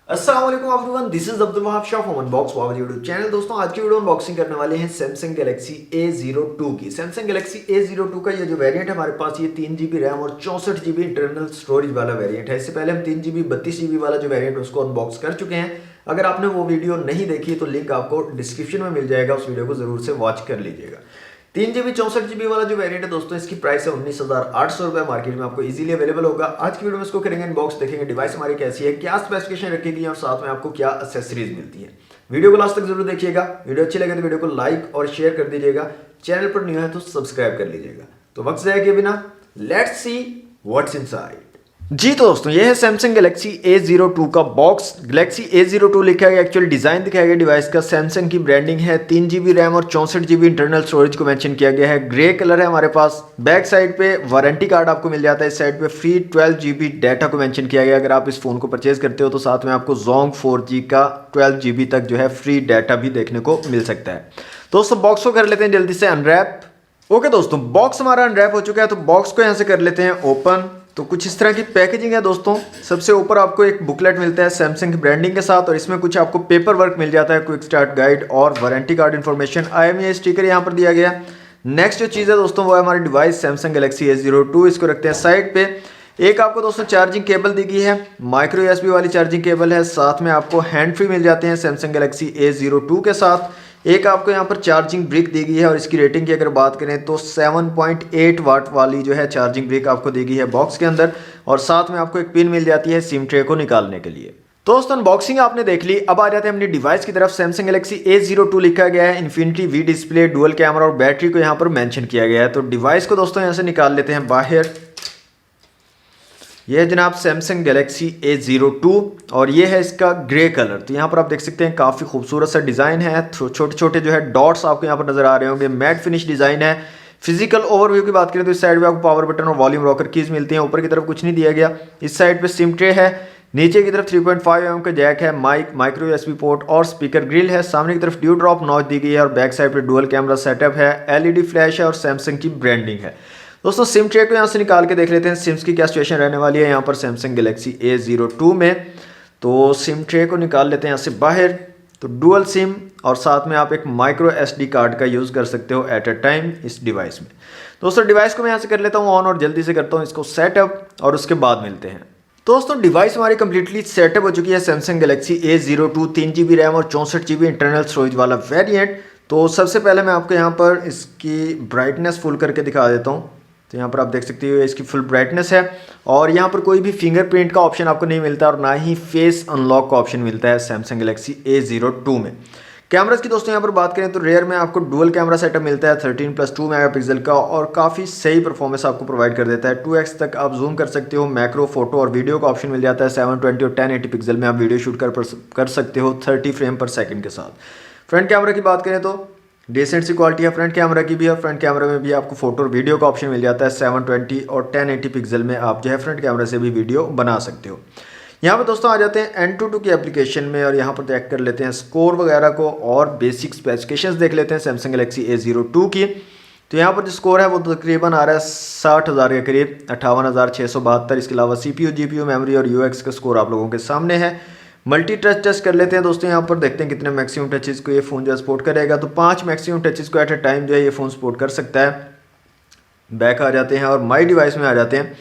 अस्सलाम वालेकुम everyone, this is Abdul Wahab Shah from unbox Wahab YouTube channel. दोस्तों आज की वीडियो अनबॉक्सिंग करने वाले हैं सैमसंग गैलेक्सी A02 की। सैमसंग गैलेक्सी A02 का ये जो वेरिएंट है हमारे पास, ये 3 GB रैम और 64 GB इंटरनल स्टोरेज वाला वेरिएंट है। इससे पहले हम 3 GB 32 GB वाला जो वेरिएंट उसको अनबॉक्स कर चुके हैं। अगर आपने वो वीडियो नहीं देखी तो लिंक आपको डिस्क्रिप्शन में मिल जाएगा, उस वीडियो को जरूर से वॉच कर लीजिएगा। 3 GB 64 GB वाला जो वेरिएंट है दोस्तों, इसकी प्राइस है 19,800 रुपए। मार्केट में आपको इजीली अवेलेबल होगा। आज की वीडियो में इसको करेंगे अनबॉक्स, देखेंगे डिवाइस हमारी कैसी है, क्या स्पेसिफिकेशन रखेगी और साथ में आपको क्या एक्सेसरीज मिलती है। वीडियो को लास्ट तक जरूर देखिएगा। वीडियो अच्छी लगे तो वीडियो को लाइक और शेयर कर दीजिएगा। चैनल पर न्यू है तो सब्सक्राइब कर लीजिएगा। तो वक्त जाए के बिना लेट्स सी व्हाट्स इनसाइड। जी तो दोस्तों, ये है सैमसंग गैलेक्सी A02 का बॉक्स। गैलेक्सी A02 लिखा गया, एक्चुअल डिजाइन दिखाया गया डिवाइस का। सैमसंग की ब्रांडिंग है। 3 GB रैम और 64 GB इंटरनल स्टोरेज को मेंशन किया गया है। ग्रे कलर है हमारे पास। बैक साइड पे वारंटी कार्ड आपको मिल जाता है। इस साइड पे फ्री 12 GB डाटा को मेंशन किया गया। अगर आप इस फोन को परचेज करते हो तो साथ में आपको जोंग 4G का 12 GB तक जो है फ्री डाटा भी देखने को मिल सकता है। दोस्तों बॉक्स को कर लेते हैं जल्दी से अनरैप। ओके दोस्तों, बॉक्स हमारा अनरैप हो चुका है, तो बॉक्स को यहाँ से कर लेते हैं ओपन। तो कुछ इस तरह की पैकेजिंग है दोस्तों। सबसे ऊपर आपको एक बुकलेट मिलता है सैमसंग की ब्रांडिंग के साथ, और इसमें कुछ आपको पेपर वर्क मिल जाता है, क्विक स्टार्ट गाइड और warranty card information. IMEI sticker यहाँ पर दिया गया। नेक्स्ट जो चीज़ है दोस्तों वो है हमारी डिवाइस सैमसंग गैलेक्सी A02। इसको रखते हैं साइड पे। एक आपको दोस्तों चार्जिंग केबल दी गई है, माइक्रो USB वाली चार्जिंग केबल है। साथ में आपको हैंड फ्री मिल जाते हैं सैमसंग गैलेक्सी A02 के साथ। एक आपको यहाँ पर चार्जिंग ब्रिक दी गई है, और इसकी रेटिंग की अगर बात करें तो 7.8 वाट वाली जो है चार्जिंग ब्रिक आपको दी गई है बॉक्स के अंदर। और साथ में आपको एक पिन मिल जाती है सिम ट्रे को निकालने के लिए। तो दोस्तों अनबॉक्सिंग आपने देख ली। अब आ जाते हैं अपनी डिवाइस की तरफ। सैमसंग गैलेक्सी A02 लिखा गया है। Infinity V display, dual camera और बैटरी को यहाँ पर मेंशन किया गया है। तो डिवाइस को दोस्तों यहाँ से निकाल लेते हैं बाहर। यह है जनाब सैमसंग गैलेक्सी A02, और ये है इसका ग्रे कलर। तो यहाँ पर आप देख सकते हैं काफ़ी खूबसूरत सा डिज़ाइन है। छोटे छोटे जो है डॉट्स आपको यहाँ पर नजर आ रहे होंगे। मैट फिनिश डिज़ाइन है। फिजिकल ओवरव्यू की बात करें तो इस साइड पे आपको पावर बटन और वॉल्यूम रॉकर कीज मिलती हैं। ऊपर की तरफ कुछ नहीं दिया गया। इस साइड पे सिम ट्रे है। नीचे की तरफ 3.5 mm का जैक है, माइक्रो USB पोर्ट और स्पीकर ग्रिल है। सामने की तरफ ड्यू ड्रॉप नॉच दी गई है, और बैक साइड पे डुअल कैमरा सेटअप है, LED फ्लैश है और सैमसंग की ब्रांडिंग है। दोस्तों सिम ट्रे को यहाँ से निकाल के देख लेते हैं सिम्स की क्या सिचुएशन रहने वाली है यहाँ पर सैमसंग गैलेक्सी A02 में। तो सिम ट्रे को निकाल लेते हैं यहाँ से बाहर। तो डुअल सिम, और साथ में आप एक माइक्रो SD कार्ड का यूज़ कर सकते हो एट अ टाइम इस डिवाइस में। दोस्तों डिवाइस को मैं यहाँ से कर लेता हूँ ऑन, और जल्दी से करता हूँ इसको सेटअप, और उसके बाद मिलते हैं। दोस्तों डिवाइस हमारी कंप्लीटली सेटअप हो चुकी है। Samsung Galaxy A02 3 GB RAM और 64 GB इंटरनल स्टोरेज वाला वेरिएंट। तो सबसे पहले मैं आपको यहाँ पर इसकी ब्राइटनेस फुल करके दिखा देता हूँ। तो यहाँ पर आप देख सकते हो इसकी फुल ब्राइटनेस है, और यहाँ पर कोई भी फिंगरप्रिंट का ऑप्शन आपको नहीं मिलता, और ना ही फेस अनलॉक का ऑप्शन मिलता है सैमसंग गैलेक्सी A02 में। कैमरास की दोस्तों यहाँ पर बात करें तो रेयर में आपको डुअल कैमरा सेटअप मिलता है 13+2 मेगापिक्सल का, और काफ़ी सही परफॉर्मेंस आपको प्रोवाइड कर देता है। 2x तक आप जूम कर सकते हो। मैक्रो फोटो और वीडियो का ऑप्शन मिल जाता है। 720 और 1080 पिक्सल में आप वीडियो शूट कर सकते हो 30 फ्रेम पर सेकेंड के साथ। फ्रंट कैमरा की बात करें तो डिसेंट सी क्वालिटी है फ्रंट कैमरा की भी, और फ्रंट कैमरा में भी आपको फोटो और वीडियो का ऑप्शन मिल जाता है। 720 और 1080 पिक्सल में आप जो है फ्रंट कैमरा से भी वीडियो बना सकते हो। यहाँ पे दोस्तों आ जाते हैं AnTuTu की एप्लीकेशन में, और यहाँ पर चेक कर लेते हैं स्कोर वगैरह को, और बेसिक स्पेसिफिकेशंस देख लेते हैं सैमसंग गैलेक्सी A02 की। तो यहाँ पर जो स्कोर है वो तकरीबन आ रहा है 60,000 के करीब, 58,672। इसके अलावा CPU, GPU, मेमोरी और UX का स्कोर आप लोगों के सामने है। मल्टी टच टेस्ट कर लेते हैं दोस्तों। यहाँ पर देखते हैं कितने मैक्सिमम टचेस को ये फ़ोन जो है सपोर्ट करेगा। तो 5 मैक्सिमम टचेस को एट अ टाइम जो है ये फ़ोन सपोर्ट कर सकता है। बैक आ जाते हैं और माई डिवाइस में आ जाते हैं।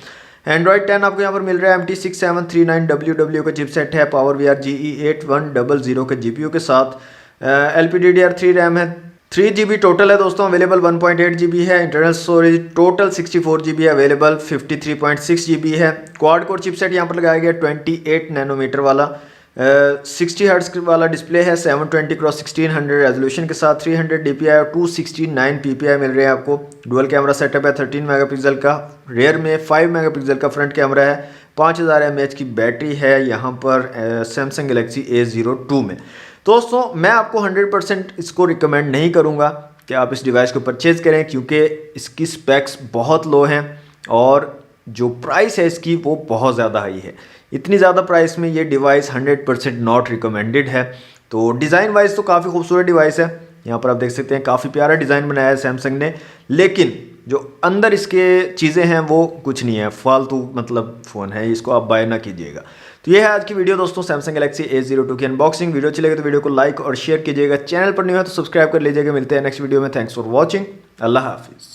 एंड्रॉयड 10 आपको यहाँ पर मिल रहा है। MT6739WW का चिपसेट है। PowerVR GE8100 के GPU के साथ। LPDDR3 रैम है। 3 GB टोटल है दोस्तों। अवेलेबल 1.8 GB है। इंटरनल स्टोरेज टोटल 64 GB है। अवेलेबल 53.6 GB है। क्वाड कोर चिपसेट यहाँ पर लगाया गया 28 नैनोमीटर वाला। 60 हर्ट्ज वाला डिस्प्ले है। 720x1600 रेजोल्यूशन के साथ। 300 DPI और 269 PPI मिल रहे हैं आपको। डुअल कैमरा सेटअप है 13 मेगापिक्सल का। रेयर में 5 मेगापिक्सल का फ्रंट कैमरा है। 5000 mAh की बैटरी है यहाँ पर सैमसंग गैलेक्सी A02 में। दोस्तों मैं आपको 100% इसको रिकमेंड नहीं करूँगा कि आप इस डिवाइस को परचेज़ करें, क्योंकि इसकी स्पेक्स बहुत लो हैं, और जो प्राइस है इसकी वो बहुत ज़्यादा हाई है। इतनी ज़्यादा प्राइस में ये डिवाइस 100% नॉट रिकमेंडेड है। तो डिज़ाइन वाइज तो काफ़ी खूबसूरत डिवाइस है। यहाँ पर आप देख सकते हैं काफ़ी प्यारा डिज़ाइन बनाया है सैमसंग ने, लेकिन जो अंदर इसके चीज़ें हैं वो कुछ नहीं है, फालतू मतलब फ़ोन है, इसको आप बाय ना कीजिएगा। तो ये है आज की वीडियो दोस्तों, सैमसंग गैलेक्सी A02 की अनबॉक्सिंग। वीडियो अच्छी लगे तो वीडियो को लाइक और शेयर कीजिएगा, चैनल पर नहीं हो तो सब्सक्राइब कर लीजिएगा। मिलते हैं नेक्स्ट वीडियो में। Thanks for watching. अल्लाह हाफिज़।